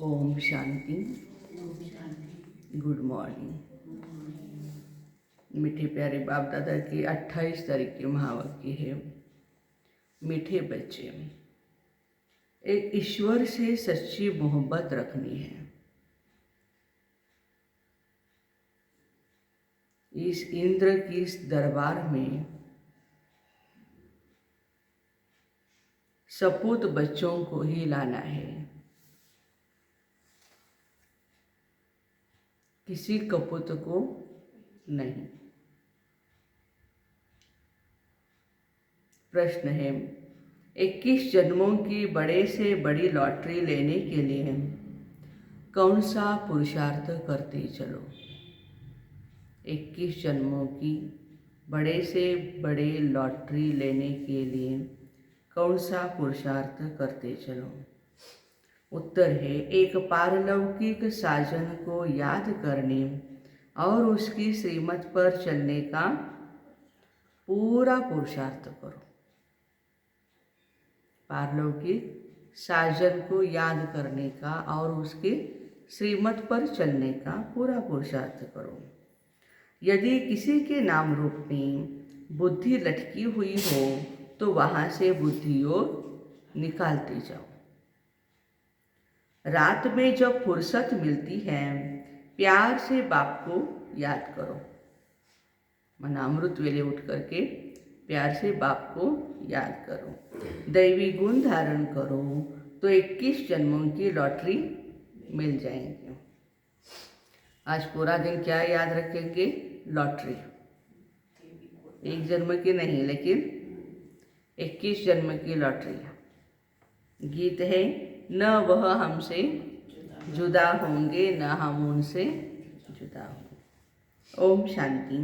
Om Shanti. Good morning. मीठे प्यारे बाप दादा की 28 तारीख की महावाक्य है, मीठे बच्चे, एक ईश्वर से सच्ची मोहब्बत रखनी है। इस इंद्र की इस दरबार में सपूत बच्चों को ही लाना है, किसी कपूत को नहीं। प्रश्न है, 21 जन्मों की बड़े से बड़ी लॉटरी लेने के लिए कौन सा पुरुषार्थ करते चलो। 21 जन्मों की बड़े से बड़े लॉटरी लेने के लिए कौन सा पुरुषार्थ करते चलो। उत्तर है, एक पारलौकिक साजन को याद करने और उसकी श्रीमत पर चलने का पूरा पुरुषार्थ करो। पारलौकिक साजन को याद करने का और उसके श्रीमत पर चलने का पूरा पुरुषार्थ करो। यदि किसी के नाम रूप में बुद्धि लटकी हुई हो तो वहाँ से बुद्धि योग निकालते जाओ। रात में जब फुर्सत मिलती है प्यार से बाप को याद करो। मना अमृत वेले उठ करके प्यार से बाप को याद करो। दैवी गुण धारण करो तो 21 जन्मों की लॉटरी मिल जाएंगी। आज पूरा दिन क्या याद रखेंगे? लॉटरी। एक जन्म की नहीं, लेकिन 21 जन्म की लॉटरी। गीत है, न वह हमसे जुदा होंगे न हम उनसे जुदा होंगे। ओम शांति।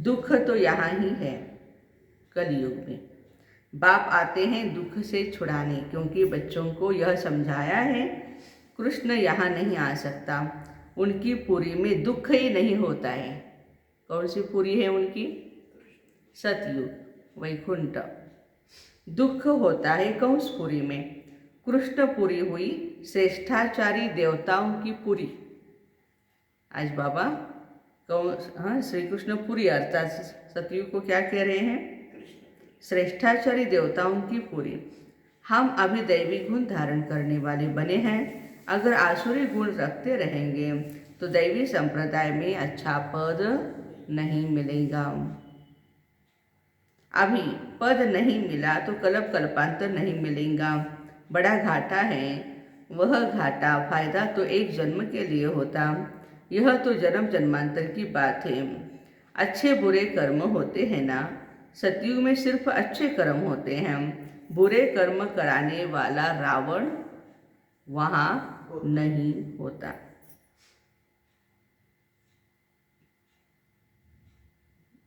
दुख तो यहाँ ही है। कलयुग में बाप आते हैं दुख से छुड़ाने, क्योंकि बच्चों को यह समझाया है कृष्ण यहाँ नहीं आ सकता। उनकी पुरी में दुख ही नहीं होता है। कौन सी पुरी है उनकी? सतयुग, वैकुंठ। दुख होता है कंसपुरी में। कृष्णपुरी हुई श्रेष्ठाचारी देवताओं की पुरी। आज बाबा श्री कृष्णपुरी अर्थात सतयुग को क्या कह रहे हैं? श्रेष्ठाचारी देवताओं की पुरी। हम अभी दैवी गुण धारण करने वाले बने हैं। अगर आसुरी गुण रखते रहेंगे तो दैवी संप्रदाय में अच्छा पद नहीं मिलेगा। अभी पद नहीं मिला तो कल्प कल्पांतर नहीं मिलेगा। बड़ा घाटा है। वह घाटा फायदा तो एक जन्म के लिए होता। यह तो जन्म जन्मांतर की बात है। अच्छे बुरे कर्म होते हैं ना। सतयुग में सिर्फ अच्छे कर्म होते हैं। बुरे कर्म कराने वाला रावण वहाँ नहीं होता।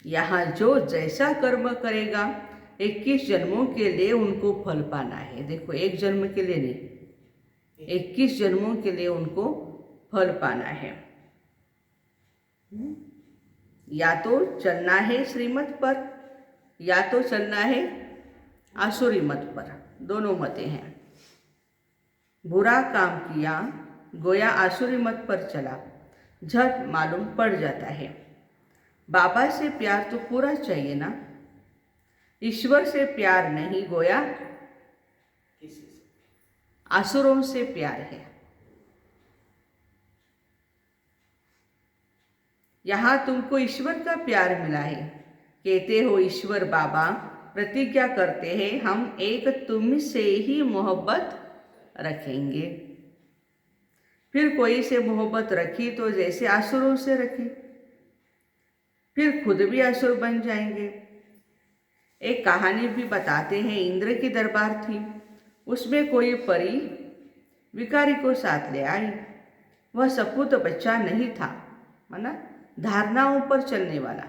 यहाँ जो जैसा कर्म करेगा 21 जन्मों के लिए उनको फल पाना है। देखो, एक जन्म के लिए नहीं, 21 जन्मों के लिए उनको फल पाना है। या तो चलना है श्रीमत पर या तो चलना है आसुरी मत पर। दोनों मतें हैं। बुरा काम किया, गोया आसुरी मत पर चला, झट मालूम पड़ जाता है। बाबा से प्यार तो पूरा चाहिए ना। ईश्वर से प्यार नहीं, गोया आसुरों से प्यार है। यहाँ तुमको ईश्वर का प्यार मिला है। कहते हो ईश्वर बाबा, प्रतिज्ञा करते हैं हम एक तुम से ही मोहब्बत रखेंगे। फिर कोई से मोहब्बत रखी तो जैसे आसुरों से रखी, फिर खुद भी असुर बन जाएंगे। एक कहानी भी बताते हैं, इंद्र की दरबार थी। उसमें कोई परी विकारी को साथ ले आई। वह सपूत बच्चा नहीं था, माना धारणाओं पर चलने वाला।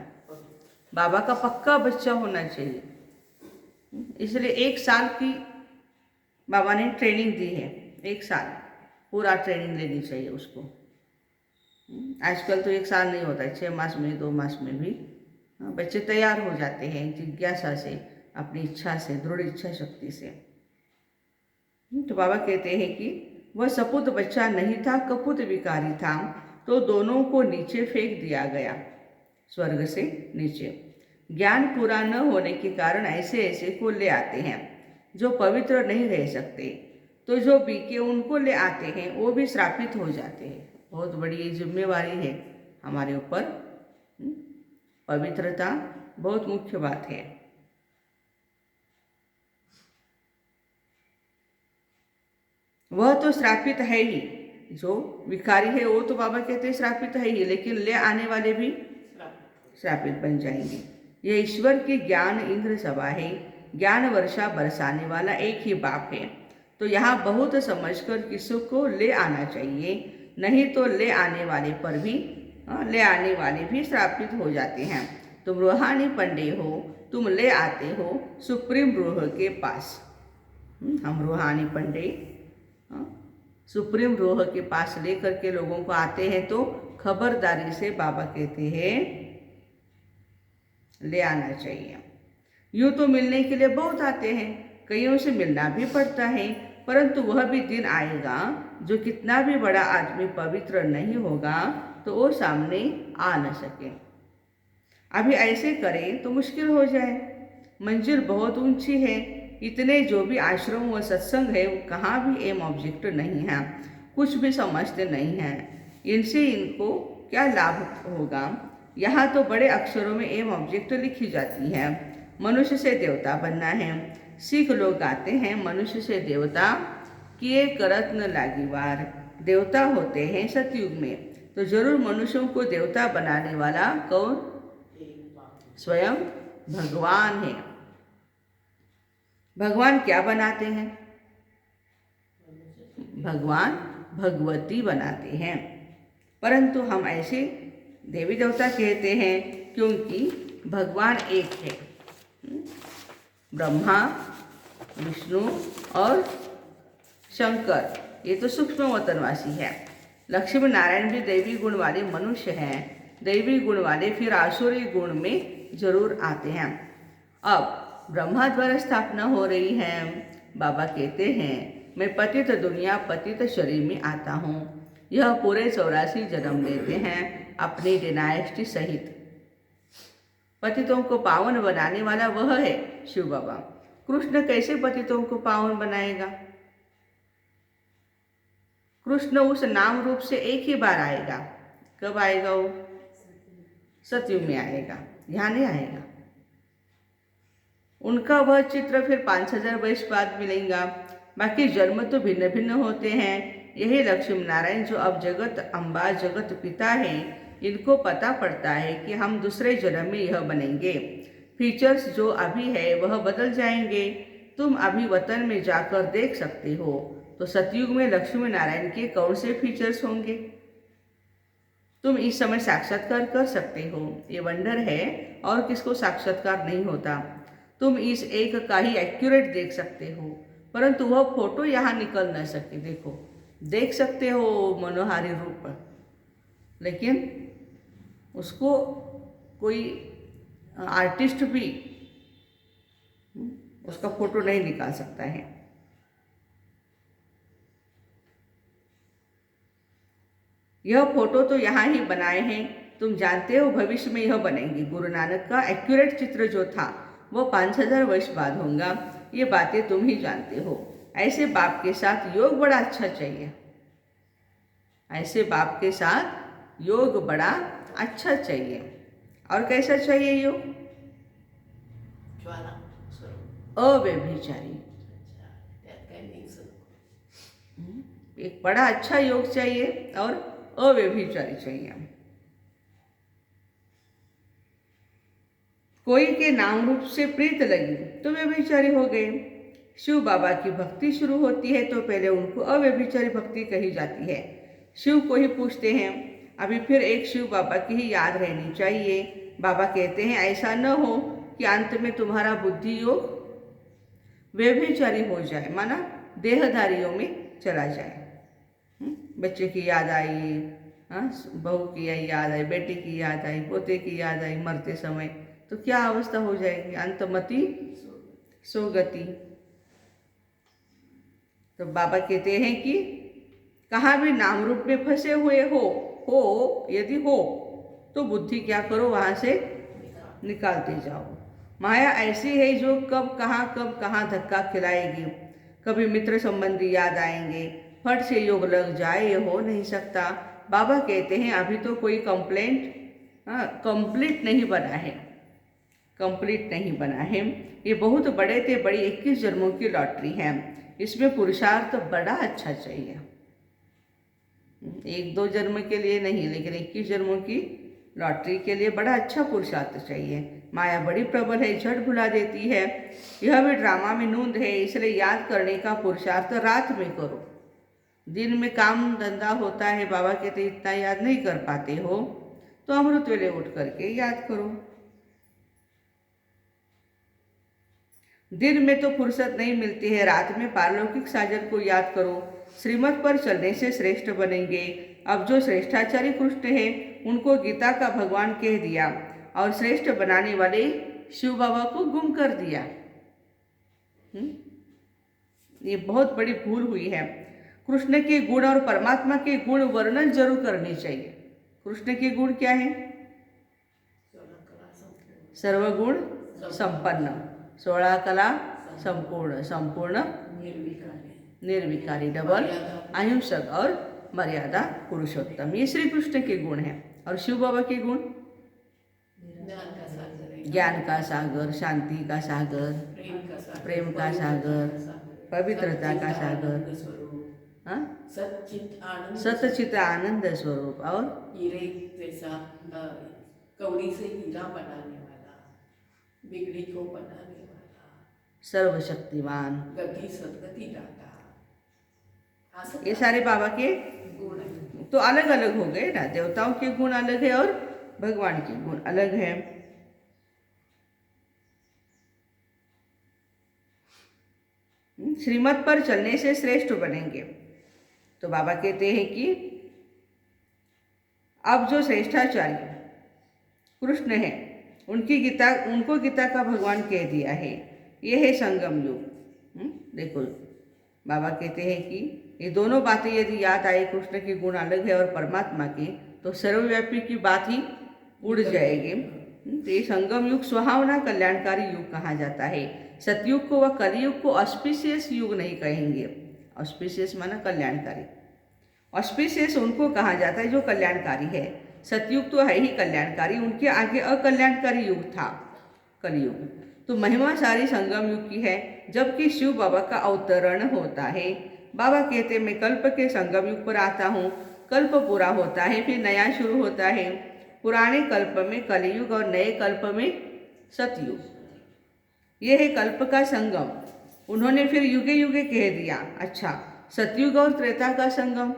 बाबा का पक्का बच्चा होना चाहिए। इसलिए 1 साल की बाबा ने ट्रेनिंग दी है। 1 साल पूरा ट्रेनिंग लेनी चाहिए उसको। आजकल तो 1 साल नहीं होता है, 6 मास में 2 मास में भी बच्चे तैयार हो जाते हैं जिज्ञासा से, अपनी इच्छा से, दृढ़ इच्छा शक्ति से। तो बाबा कहते हैं कि वह सपूत बच्चा नहीं था, कपूत विकारी था, तो दोनों को नीचे फेंक दिया गया, स्वर्ग से नीचे। ज्ञान पूरा न होने के कारण ऐसे ऐसे को ले आते हैं जो पवित्र नहीं रह सकते, तो जो बीके उनको ले आते हैं वो भी श्रापित हो जाते हैं। बहुत बड़ी जिम्मेवारी है हमारे ऊपर। पवित्रता बहुत मुख्य बात है। वह तो श्रापित है ही, जो विकारी है वो तो बाबा कहते हैं श्रापित है ही, लेकिन ले आने वाले भी श्रापित बन जाएंगे। यह ईश्वर की ज्ञान इंद्र सभा है। ज्ञान वर्षा बरसाने वाला एक ही बाप है। तो यहाँ बहुत समझकर किसी को ले आना चाहिए, नहीं तो ले आने वाले भी श्रापित हो जाते हैं। तुम रूहानी पंडे हो, तुम ले आते हो सुप्रीम रूह के पास। हम रूहानी पंडे सुप्रीम रूह के पास लेकर के लोगों को आते हैं, तो खबरदारी से बाबा कहते हैं ले आना चाहिए। यूँ तो मिलने के लिए बहुत आते हैं, कईयों से मिलना भी पड़ता है, परंतु वह भी दिन आएगा जो कितना भी बड़ा आदमी पवित्र नहीं होगा तो वो सामने आ न सके। अभी ऐसे करें तो मुश्किल हो जाए। मंजिल बहुत ऊंची है। इतने जो भी आश्रम व सत्संग है वो कहाँ भी एम ऑब्जेक्ट नहीं है, कुछ भी समझते नहीं हैं। इनसे इनको क्या लाभ होगा? यहाँ तो बड़े अक्षरों में एम ऑब्जेक्ट लिखी जाती है। मनुष्य से देवता बनना है। सिख लोग गाते हैं, मनुष्य से देवता किए करत न लागी वार। देवता होते हैं सतयुग में, तो जरूर मनुष्यों को देवता बनाने वाला कौन? स्वयं भगवान है। भगवान क्या बनाते हैं? भगवान भगवती बनाते हैं। परंतु हम ऐसे देवी देवता कहते हैं क्योंकि भगवान एक है। ब्रह्मा, विष्णु और शंकर ये तो सूक्ष्म वतनवासी है। लक्ष्मी नारायण भी दैवी गुण वाले मनुष्य हैं। दैवी गुण वाले फिर आसुरी गुण में जरूर आते हैं। अब ब्रह्मा द्वारा स्थापना हो रही है। बाबा कहते हैं मैं पतित दुनिया पतित शरीर में आता हूँ। यह पूरे 84 जन्म लेते हैं अपनी डिनाइस्टी सहित। पतितों को पावन बनाने वाला वह है शिव बाबा। कृष्ण कैसे पतितों को पावन बनाएगा? कृष्ण उस नाम रूप से एक ही बार आएगा। कब आएगा वो? सतयुग में आएगा, यहाँ नहीं आएगा। उनका वह चित्र फिर 5000 वर्ष बाद मिलेगा। बाकी जन्म तो भिन्न भिन्न होते हैं। यही लक्ष्मी नारायण जो अब जगत अम्बा जगत पिता हैं, इनको पता पड़ता है कि हम दूसरे जन्म में यह बनेंगे। फीचर्स जो अभी है वह बदल जाएंगे। तुम अभी वतन में जाकर देख सकते हो, तो सतयुग में लक्ष्मी नारायण के कौन से फीचर्स होंगे तुम इस समय साक्षात्कार कर सकते हो। ये वंडर है और किसको साक्षात्कार नहीं होता। तुम इस एक का ही एक्यूरेट देख सकते हो, परंतु वह फोटो यहाँ निकल न सके। देखो, देख सकते हो मनोहारी रूप, लेकिन उसको कोई आर्टिस्ट भी उसका फोटो नहीं निकाल सकता है। यह फोटो तो यहाँ ही बनाए हैं। तुम जानते हो भविष्य में यह बनेंगे। गुरु नानक का एक्यूरेट चित्र जो था वो 5000 वर्ष बाद होगा। ये बातें तुम ही जानते हो। ऐसे बाप के साथ योग बड़ा अच्छा चाहिए। ऐसे बाप के साथ योग बड़ा अच्छा चाहिए। और कैसा चाहिए योग? अव्यभिचारी। एक बड़ा अच्छा योग चाहिए और अव्यभिचारी चाहिए। कोई के नाम रूप से प्रीत लगी तो व्यभिचारी हो गए। शिव बाबा की भक्ति शुरू होती है तो पहले उनको अव्यभिचारी भक्ति कही जाती है। शिव को ही पूछते हैं। अभी फिर एक शिव बाबा की ही याद रहनी चाहिए। बाबा कहते हैं ऐसा न हो कि अंत में तुम्हारा बुद्धि योग व्यभिचारी हो जाए, माना देहधारियों में चला जाए। बच्चे की याद आई, बहू की याद आई, बेटे की याद आई, पोते की याद आई मरते समय, तो क्या अवस्था हो जाएगी? अंतमति सोगति। तो बाबा कहते हैं कि कहाँ भी नाम रूप में फंसे हुए हो यदि हो तो बुद्धि क्या करो, वहाँ से निकालते जाओ। माया ऐसी है जो कब कहाँ धक्का खिलाएगी। कभी मित्र संबंधी याद आएंगे, फट से योग लग जाए, ये हो नहीं सकता। बाबा कहते हैं अभी तो कोई कंप्लीट नहीं बना है, कंप्लीट नहीं बना है। ये बहुत बड़े ते बड़ी 21 जन्मों की लॉटरी है। इसमें पुरुषार्थ बड़ा अच्छा चाहिए, 1-2 जन्म के लिए नहीं, लेकिन 21 जन्मों की लॉटरी के लिए बड़ा अच्छा पुरुषार्थ चाहिए। माया बड़ी प्रबल है, झट भुला देती है। यह भी ड्रामा में नूंद है, इसलिए याद करने का पुरुषार्थ रात में करो। दिन में काम धंधा होता है, बाबा कहते इतना याद नहीं कर पाते हो तो अमृत वेले उठ करके याद करो। दिन में तो फुर्सत नहीं मिलती है, रात में पारलौकिक साजन को याद करो। श्रीमत पर चलने से श्रेष्ठ बनेंगे। अब जो श्रेष्ठाचारी कृष्ण है उनको गीता का भगवान कह दिया और श्रेष्ठ बनाने वाले शिव बाबा को गुम कर दिया। ये बहुत बड़ी भूल हुई है। कृष्ण के गुण और परमात्मा के गुण वर्णन जरूर करने चाहिए। कृष्ण के गुण क्या है? सर्वगुण संपन्न, 16 कला संपूर्ण, संपूर्ण निर्विकारी, डबल अहिंसक और मर्यादा पुरुषोत्तम। ये श्री कृष्ण के गुण हैं। और शिव बाबा के गुण ज्ञान का सागर, शांति का सागर, प्रेम का सागर, पवित्रता का सागर, सतचित आनंद स्वरूप, और कौड़ी से हीरा बनाने वाला, बिगड़ी को बनाने वाला, सर्वशक्तिमान, गति सदगति दाता। ये सारे बाबा के गुण हैं। तो अलग अलग हो गए ना, देवताओं के गुण अलग है और भगवान के गुण अलग है। श्रीमत पर चलने से श्रेष्ठ बनेंगे। तो बाबा कहते हैं कि अब जो श्रेष्ठाचार्य कृष्ण है उनको गीता का भगवान कह दिया है। ये है संगम युग। देखो बाबा कहते हैं कि ये दोनों बातें यदि याद आए, कृष्ण के गुण अलग है और परमात्मा की, तो सर्वव्यापी की बात ही उड़ जाएगी। तो ये संगम युग सुहावना कल्याणकारी युग कहा जाता है। सतयुग को व कलयुग को ऑस्पिशियस युग नहीं कहेंगे। ऑस्पिशियस माना कल्याणकारी, ऑस्पिशियस उनको कहा जाता है जो कल्याणकारी है। सतयुग तो है ही कल्याणकारी, उनके आगे अकल्याणकारी युग था कलयुग। तो महिमा सारी संगम युग की है, जबकि शिव बाबा का अवतरण होता है। बाबा कहते मैं कल्प के संगम युग पर आता हूँ, कल्प पूरा होता है फिर नया शुरू होता है। पुराने कल्प में कलयुग और नए कल्प में सतयुग, ये है कल्प का संगम। उन्होंने फिर युगे युगे कह दिया। अच्छा, सतयुग और त्रेता का संगम,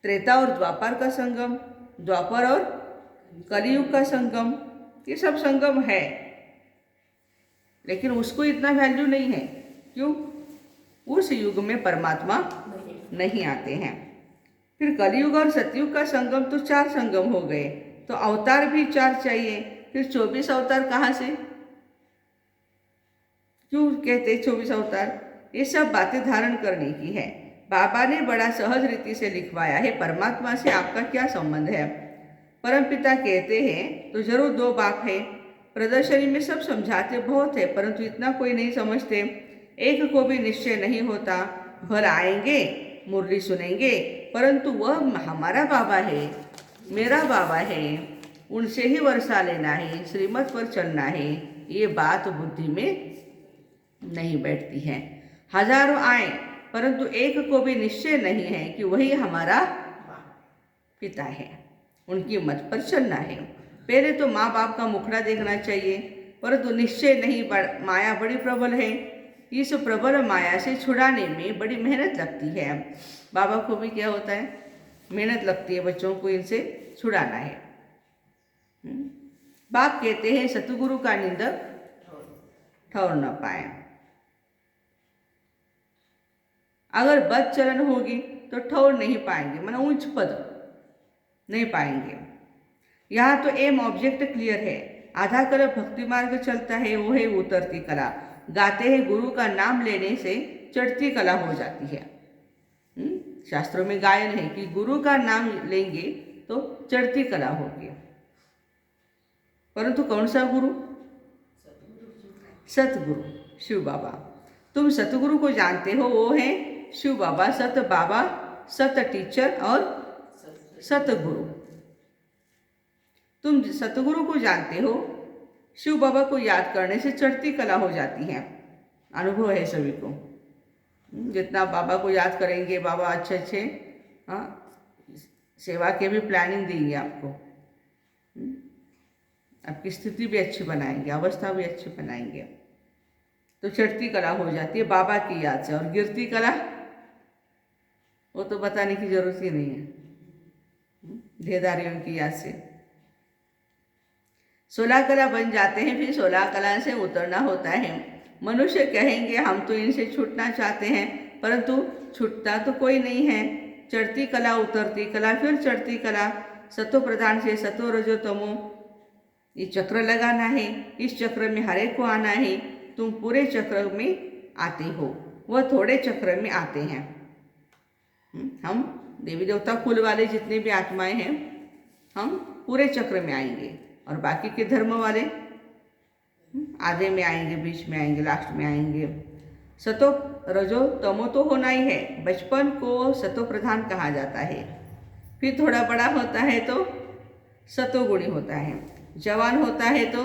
त्रेता और द्वापर का संगम, द्वापर और कलयुग का संगम, ये सब संगम है, लेकिन उसको इतना वैल्यू नहीं है। क्यों? उस युग में परमात्मा नहीं आते हैं। फिर कलयुग और सतयुग का संगम तो 4 संगम हो गए, तो अवतार भी 4 चाहिए। फिर 24 अवतार कहाँ से? क्यों कहते 24 अवतार? ये सब बातें धारण करने की है। बाबा ने बड़ा सहज रीति से लिखवाया है। परमात्मा से आपका क्या संबंध है? परमपिता कहते हैं तो जरूर 2 बाप है। प्रदर्शनी में सब समझाते बहुत है, परंतु इतना कोई नहीं समझते। एक को भी निश्चय नहीं होता। भल आएंगे, मुरली सुनेंगे, परंतु वह हमारा बाबा है, मेरा बाबा है, उनसे ही वर्षा लेना है, श्रीमत पर चलना है, ये बात बुद्धि में नहीं बैठती है। हजारों आए, परंतु एक को भी निश्चय नहीं है कि वही हमारा पिता है, उनकी मत पर चलना है। पहले तो माँ बाप का मुखड़ा देखना चाहिए, परंतु निश्चय नहीं। माया बड़ी प्रबल है, इस प्रबल माया से छुड़ाने में बड़ी मेहनत लगती है। बाबा को भी क्या होता है? मेहनत लगती है, बच्चों को इनसे छुड़ाना है। बाप कहते हैं सतगुरु का निंदक ठौर न पाए। अगर बद चलन होगी तो ठौर नहीं पाएंगे, माना उच्च पद नहीं पाएंगे। यहाँ तो एम ऑब्जेक्ट क्लियर है। आधा कला भक्ति मार्ग चलता है, वो है उतरती कला। गाते हैं गुरु का नाम लेने से चढ़ती कला हो जाती है। शास्त्रों में गायन है कि गुरु का नाम लेंगे तो चढ़ती कला होगी। परंतु कौन सा गुरु? सतगुरु, शिव बाबा। तुम सतगुरु को जानते हो, वो है शिव बाबा, सत बाबा, सत टीचर और सतगुरु। तुम सतगुरु को जानते हो, शिव बाबा को याद करने से चढ़ती कला हो जाती है। अनुभव है सभी को। जितना बाबा को याद करेंगे, बाबा अच्छे अच्छे सेवा के भी प्लानिंग देंगे आपको। आपकी स्थिति भी अच्छी बनाएंगे, अवस्था भी अच्छी बनाएंगे। तो चढ़ती कला हो जाती है बाबा की याद से। और गिरती कला, वो तो बताने की जरूरत ही नहीं है, ढेदारियों की याद से। 16 कला बन जाते हैं, फिर 16 कला से उतरना होता है। मनुष्य कहेंगे हम तो इनसे छूटना चाहते हैं, परंतु छूटता तो कोई नहीं है। चढ़ती कला, उतरती कला, फिर चढ़ती कला। सतो प्रधान से सतो रजो तमो, ये चक्र लगाना है। इस चक्र में हर एक को आना है। तुम पूरे चक्र में आते हो, वह थोड़े चक्र में आते हैं। हम देवी देवता कुल वाले जितने भी आत्माएं हैं, हम पूरे चक्र में आएंगे। और बाकी के धर्म वाले आधे में आएंगे, बीच में आएंगे, लास्ट में आएंगे। सतो रजो तमो तो होना ही है। बचपन को सतो प्रधान कहा जाता है, फिर थोड़ा बड़ा होता है तो सतोगुणी होता है, जवान होता है तो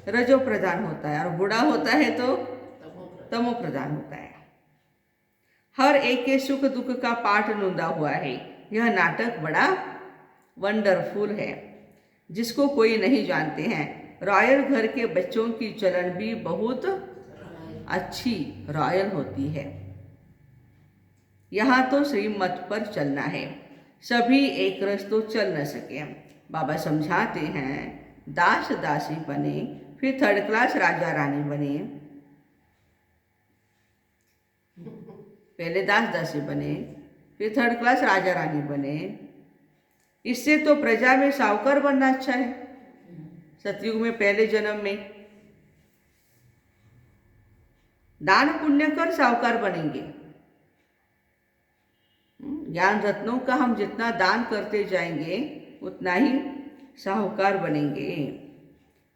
रजो प्रधान होता है, और बूढ़ा होता है तो तमो प्रधान होता है। हर एक के सुख दुख का पाठ नोंदा हुआ है। यह नाटक बड़ा वंडरफुल है, जिसको कोई नहीं जानते हैं। रॉयल घर के बच्चों की चलन भी बहुत अच्छी रॉयल होती है। यहाँ तो श्रीमत पर चलना है, सभी एक रस तो चल न सके। बाबा समझाते हैं, दास दासी बने, फिर थर्ड क्लास राजा रानी बने। पहले दास दासी बने, फिर थर्ड क्लास राजा रानी बने। इससे तो प्रजा में साहूकार बनना अच्छा है। सतयुग में पहले जन्म में दान पुण्य कर साहूकार बनेंगे। ज्ञान रत्नों का हम जितना दान करते जाएंगे, उतना ही साहूकार बनेंगे।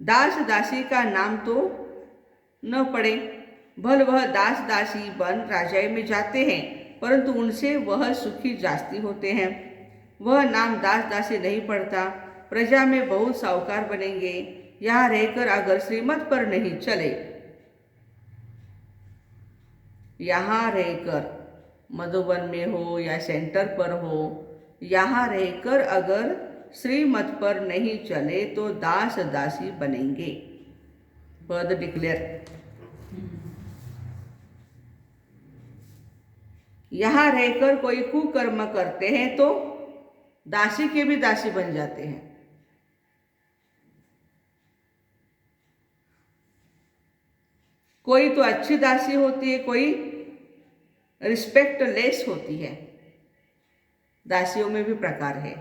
दास दासी का नाम तो न पड़े, भल वह दास दासी बन राजाई में जाते हैं, परंतु उनसे वह सुखी जास्ती होते हैं। वह नाम दास दासी नहीं पड़ता। प्रजा में बहुत साहूकार बनेंगे। यहाँ रहकर अगर श्रीमत पर नहीं चले, यहाँ रहकर मधुबन में हो या सेंटर पर हो, यहाँ रहकर अगर श्रीमत पर नहीं चले तो दास दासी बनेंगे। पद डिक्लेयर। यहाँ रहकर कोई कुकर्म करते हैं तो दासी के भी दासी बन जाते हैं। कोई तो अच्छी दासी होती है, कोई रिस्पेक्टलेस होती है। दासियों में भी प्रकार है।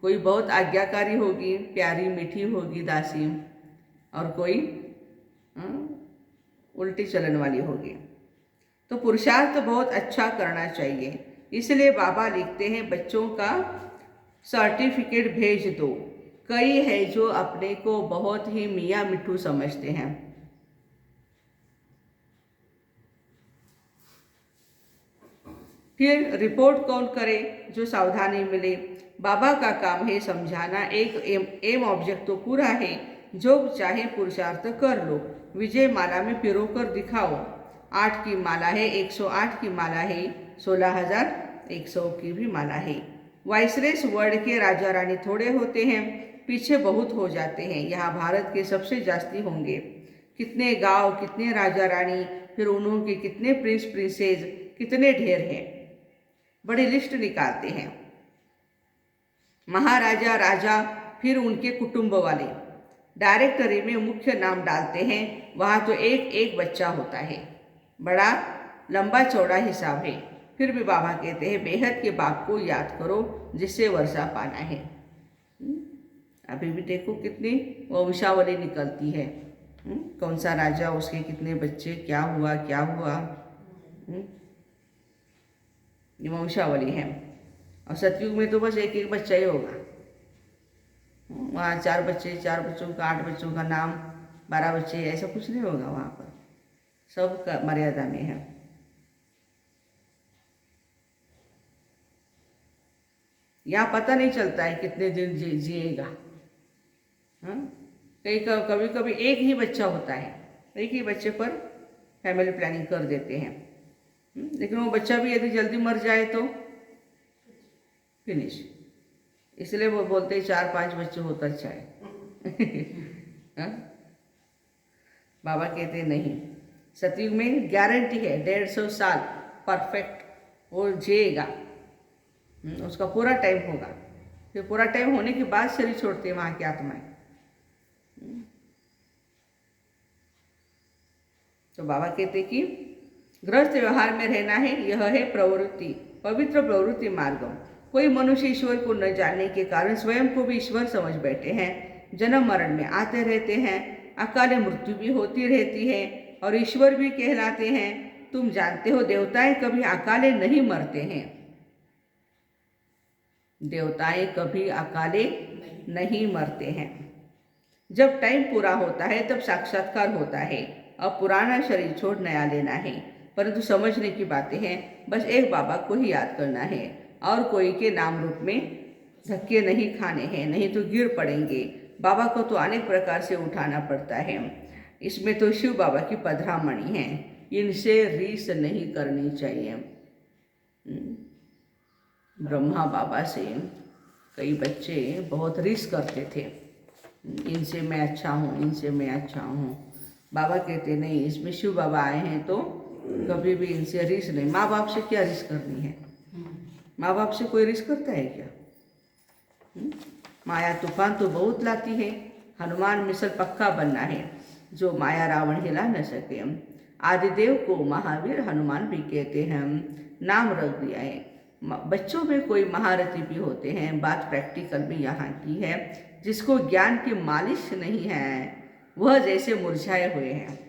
कोई बहुत आज्ञाकारी होगी, प्यारी मीठी होगी दासी, और कोई उल्टी चलन वाली होगी। तो पुरुषार्थ बहुत अच्छा करना चाहिए। इसलिए बाबा लिखते हैं, बच्चों का सर्टिफिकेट भेज दो। कई है जो अपने को बहुत ही मियाँ मिठू समझते हैं। फिर रिपोर्ट कौन करे जो सावधानी मिले। बाबा का काम है समझाना। एक एम ऑब्जेक्ट तो पूरा है, जो चाहे पुरुषार्थ कर लो। विजय माला में पिरो कर दिखाओ। 8 की माला है, 108 की माला है, 16,100 की भी माला है। वाइसरेस वर्ल्ड के राजा रानी थोड़े होते हैं, पीछे बहुत हो जाते हैं। यहाँ भारत के सबसे जास्ती होंगे। कितने गांव, कितने राजा रानी, फिर उन्होंने कितने प्रिंस प्रिंसेस, कितने ढेर हैं। बड़ी लिस्ट निकालते हैं। महाराजा, राजा, फिर उनके कुटुंब वाले डायरेक्टरी में मुख्य नाम डालते हैं। वहाँ तो एक एक बच्चा होता है। बड़ा लंबा चौड़ा हिसाब है। फिर भी बाबा कहते हैं, बेहद के बाप को याद करो जिससे वर्षा पाना है। अभी भी देखो कितनी वंशावली निकलती है। कौन सा राजा, उसके कितने बच्चे, क्या हुआ क्या हुआ। ये वंशावली है। और सतयुग में तो बस एक एक बच्चा ही होगा। वहाँ 4 बच्चे, 4 बच्चों का, 8 बच्चों का नाम, 12 बच्चे, ऐसा कुछ नहीं होगा वहाँ पर। सब का मर्यादा में है। यहाँ पता नहीं चलता है कितने दिन जिएगा। हाँ, कभी कभी एक ही बच्चा होता है, एक ही बच्चे पर फैमिली प्लानिंग कर देते हैं। लेकिन वो बच्चा भी यदि जल्दी मर जाए तो फिनिश। इसलिए वो बोलते हैं 4-5 बच्चे हो तो अच्छा है। हाँ? बाबा कहते नहीं, सतयुग में गारंटी है 150 साल परफेक्ट वो जिएगा। उसका पूरा टाइम होगा। फिर पूरा टाइम होने के बाद शरीर छोड़ते हैं वहाँ की आत्माएं। तो बाबा कहते कि गृहस्थ व्यवहार में रहना है, यह है प्रवृत्ति, पवित्र प्रवृत्ति मार्ग। कोई मनुष्य ईश्वर को न जानने के कारण स्वयं को भी ईश्वर समझ बैठे हैं। जन्म मरण में आते रहते हैं, अकाले मृत्यु भी होती रहती है और ईश्वर भी कहलाते हैं। तुम जानते हो देवताएं कभी अकाले नहीं मरते हैं। देवताएं कभी अकाले नहीं मरते हैं। जब टाइम पूरा होता है तब साक्षात्कार होता है। अब पुराना शरीर छोड़ नया लेना है। परंतु समझने की बातें हैं, बस एक बाबा को ही याद करना है और कोई के नाम रूप में धक्के नहीं खाने हैं, नहीं तो गिर पड़ेंगे। बाबा को तो अनेक प्रकार से उठाना पड़ता है। इसमें तो शिव बाबा की पधरामणि है, इनसे रीस नहीं करनी चाहिए। ब्रह्मा बाबा से कई बच्चे बहुत रीस करते थे, इनसे मैं अच्छा हूँ, इनसे मैं अच्छा हूँ। बाबा कहते नहीं, इसमें शिव बाबा आए हैं तो कभी भी इनसे रीस नहीं। माँ बाप से क्या रीस करनी है? माँ बाप से कोई रीस करता है क्या? माया तूफान तो बहुत लाती है। हनुमान मिसल पक्का बनना है, जो माया रावण हिला न सके। आदिदेव को महावीर हनुमान भी कहते हैं, नाम रख दिया है। बच्चों में कोई महारथी भी होते हैं। बात प्रैक्टिकल भी यहाँ की है। जिसको ज्ञान की मालिश नहीं है वह जैसे मुरझाए हुए हैं।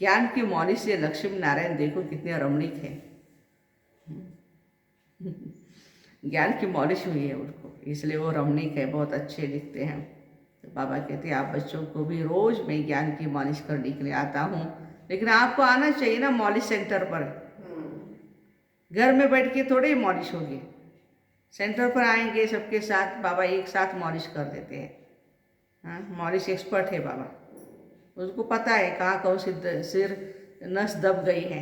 ज्ञान की मालिश से लक्ष्मी नारायण देखो कितने रमणीक है। ज्ञान की मालिश हुई है उनको, इसलिए वो रमणीक है, बहुत अच्छे दिखते हैं। तो बाबा कहते हैं आप बच्चों को भी रोज मैं ज्ञान की मालिश करने के लिए आता हूँ, लेकिन आपको आना चाहिए ना मालिश सेंटर पर। घर में बैठ के थोड़े ही मालिश होगी। सेंटर पर आएंगे सबके साथ, बाबा एक साथ मालिश कर देते हैं। हाँ, मालिश एक्सपर्ट है बाबा, उसको पता है कहाँ कौन सी सिर नस दब गई है,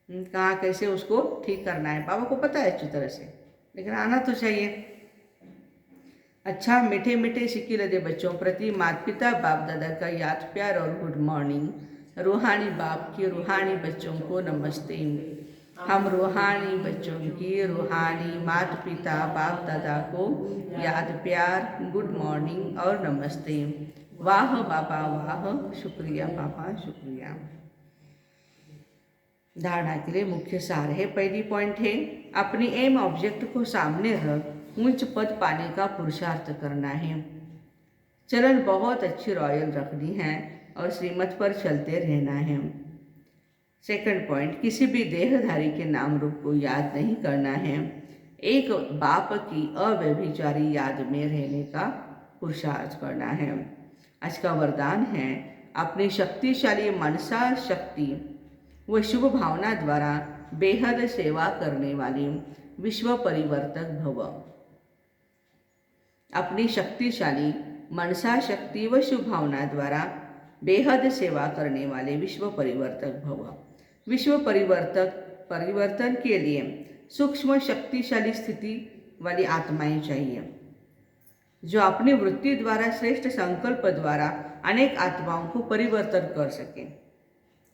कहाँ कैसे उसको ठीक करना है। बाबा को पता है अच्छी तरह से, लेकिन आना तो चाहिए। अच्छा, मीठे मीठे सिक्के दे बच्चों प्रति माता पिता बाप दादा का याद प्यार और गुड मॉर्निंग। रूहानी बाप के रूहानी बच्चों को नमस्ते। हम रूहानी बच्चों की रूहानी माता पिता बाप दादा को याद प्यार, गुड मॉर्निंग और नमस्ते। वाह बाबा वाह, शुक्रिया बाबा शुक्रिया। धारणा के लिए मुख्य सार है। पहली पॉइंट है अपनी एम ऑब्जेक्ट को सामने रख उच्च पद पाने का पुरुषार्थ करना है। चलन बहुत अच्छी रॉयल रखनी है और श्रीमत पर चलते रहना है। सेकंड पॉइंट, किसी भी देहधारी के नाम रूप को याद नहीं करना है। एक बाप की अव्यभिचारी याद में रहने का पुरुषार्थ करना है। आज का वरदान है अपनी शक्तिशाली मनसा शक्ति व शुभ भावना द्वारा बेहद सेवा करने वाली विश्व परिवर्तक भव। अपनी शक्तिशाली मनसा शक्ति व शुभ भावना द्वारा बेहद सेवा करने वाले विश्व परिवर्तक भव। विश्व परिवर्तन के लिए सूक्ष्म शक्तिशाली स्थिति वाली आत्माएं चाहिए, जो अपनी वृत्ति द्वारा श्रेष्ठ संकल्प द्वारा अनेक आत्माओं को परिवर्तन कर सकें।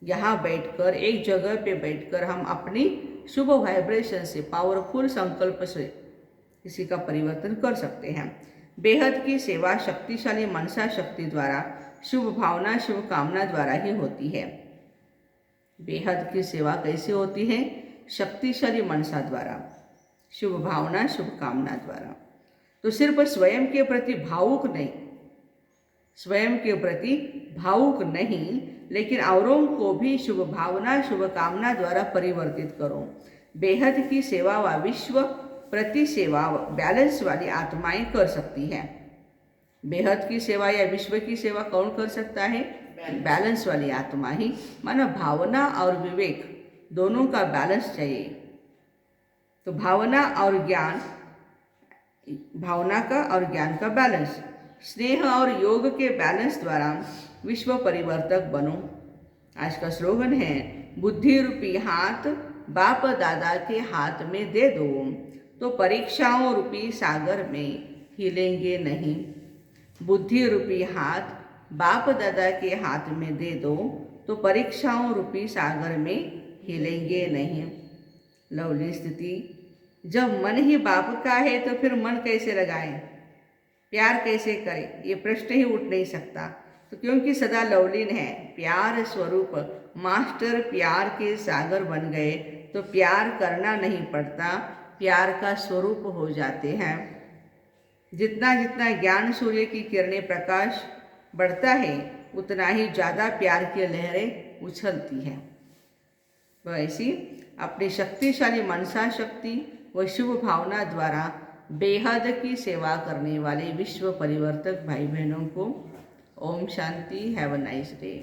यहाँ बैठकर, एक जगह पे बैठकर हम अपनी शुभ वाइब्रेशन से, पावरफुल संकल्प से किसी का परिवर्तन कर सकते हैं। बेहद की सेवा शक्तिशाली मनसा शक्ति द्वारा, शुभ भावना शुभ कामना द्वारा ही होती है। बेहद की सेवा कैसे होती है? शक्तिशाली मनसा द्वारा, शुभ भावना शुभ कामना द्वारा। तो सिर्फ स्वयं के प्रति भावुक नहीं, स्वयं के प्रति भावुक नहीं, लेकिन औरों को भी शुभ भावना शुभ कामना द्वारा परिवर्तित करो। बेहद की सेवा व विश्व प्रति सेवा बैलेंस वाली आत्माएं कर सकती है। बेहद की सेवा या विश्व की सेवा कौन कर सकता है? बैलेंस वाली आत्मा ही। मानो भावना और विवेक दोनों का बैलेंस चाहिए। तो भावना और ज्ञान, भावना का और ज्ञान का बैलेंस, स्नेह और योग के बैलेंस द्वारा विश्व परिवर्तक बनो। आज का स्लोगन है, बुद्धि रूपी हाथ बाप दादा के हाथ में दे दो तो परीक्षाओं रूपी सागर में हिलेंगे नहीं। बुद्धि रूपी हाथ बाप दादा के हाथ में दे दो तो परीक्षाओं रूपी सागर में हिलेंगे नहीं। लवली स्थिति, जब मन ही बाप का है तो फिर मन कैसे लगाएं, प्यार कैसे करें, ये प्रश्न ही उठ नहीं सकता। तो क्योंकि सदा लवलीन है, प्यार स्वरूप मास्टर प्यार के सागर बन गए तो प्यार करना नहीं पड़ता, प्यार का स्वरूप हो जाते हैं। जितना जितना ज्ञान सूर्य की किरणें प्रकाश बढ़ता है उतना ही ज़्यादा प्यार की लहरें उछलती हैं। तो ऐसी अपनी शक्तिशाली मनसा शक्ति व शुभ भावना द्वारा बेहद की सेवा करने वाले विश्व परिवर्तक भाई बहनों को ओम शांति। Have a nice day.